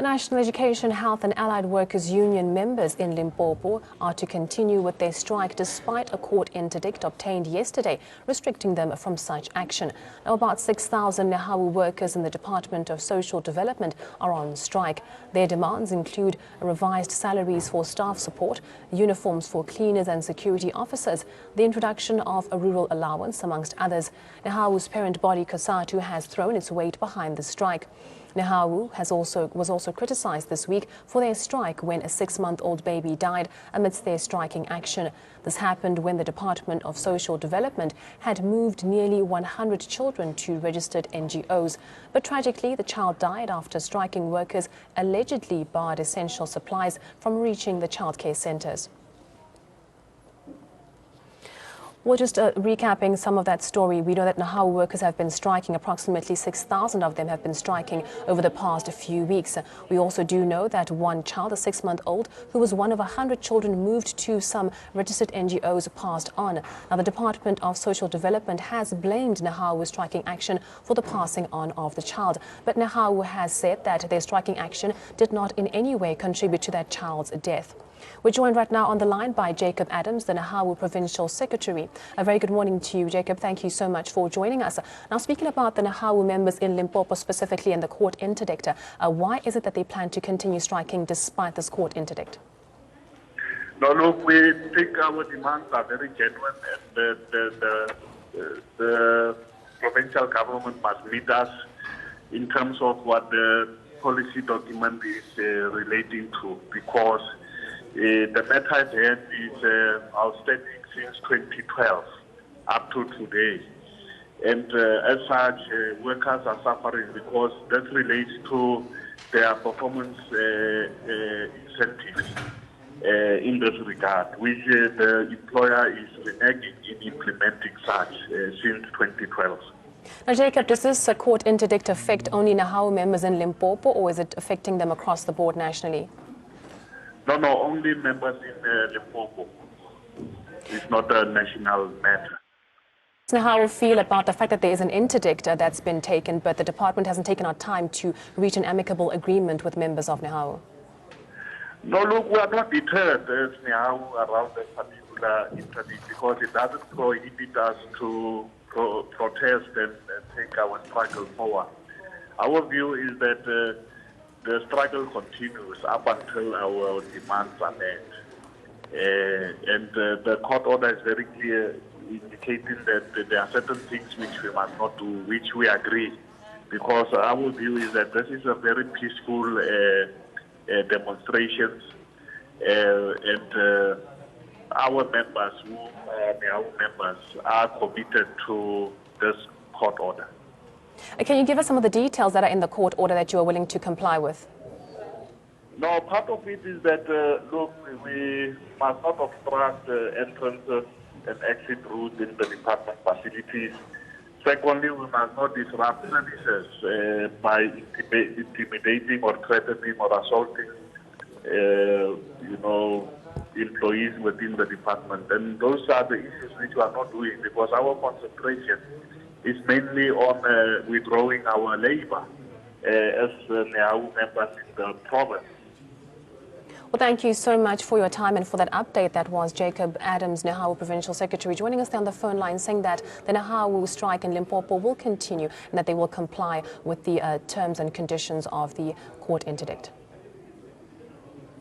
The National Education, Health and Allied Workers Union members in Limpopo are to continue with their strike despite a court interdict obtained yesterday restricting them from such action. Now, about 6,000 Nehawu workers in the Department of Social Development are on strike. Their demands include revised salaries for staff support, uniforms for cleaners and security officers, the introduction of a rural allowance, amongst others. Nehawu's parent body, COSATU, has thrown its weight behind the strike. Nehawu was also criticized this week for their strike when a 6-month-old baby died amidst their striking action. This happened when the Department of Social Development had moved nearly 100 children to registered NGOs. But tragically, the child died after striking workers allegedly barred essential supplies from reaching the childcare centers. Well, just recapping some of that story, we know that Nehawu workers have been striking. Approximately 6,000 of them have been striking over the past few weeks. We also do know that one child, a 6-month-old, who was one of 100 children moved to some registered NGOs, passed on. Now, the Department of Social Development has blamed Nehawu's striking action for the passing on of the child. But Nehawu has said that their striking action did not in any way contribute to that child's death. We're joined right now on the line by Jacob Adams, the Nehawu Provincial Secretary. A very good morning to you, Jacob. Thank you so much for joining us. Now, speaking about the Nehawu members in Limpopo specifically and the court interdict, why is it that they plan to continue striking despite this court interdict? No, look, we think our demands are very genuine, and the provincial government must meet us in terms of what the policy document is relating to, because the matter at hand is outstanding since 2012 up to today. And as such, workers are suffering because that relates to their performance incentives in this regard, which the employer is reneging in implementing such since 2012. Now, Jacob, does this court interdict affect only Nehawu members in Limpopo, or is it affecting them across the board nationally? No, only members in Limpopo. It's not a national matter. How do you feel about the fact that there is an interdict that's been taken, but the department hasn't taken out time to reach an amicable agreement with members of Nehawu? No, look, we are not deterred as Nehawu around that particular interdict because it doesn't prohibit us to protest and take our struggle forward. Our view is that the struggle continues up until our demands are met. And the court order is very clear, indicating that there are certain things which we must not do, which we agree. Because our view is that this is a very peaceful demonstrations, and our members, our members, are committed to this court order. Can you give us some of the details that are in the court order that you are willing to comply with? No, part of it is that, look, we must not obstruct entrances and exit routes in the department facilities. Secondly, we must not disrupt services by intimidating or threatening or assaulting, employees within the department. And those are the issues which we are not doing because our concentration is mainly on withdrawing our labor as Nehawu members in the province. Well, thank you so much for your time and for that update. That was Jacob Adams, Nehawu Provincial Secretary, joining us on the phone line, saying that the Nehawu strike in Limpopo will continue and that they will comply with the terms and conditions of the court interdict.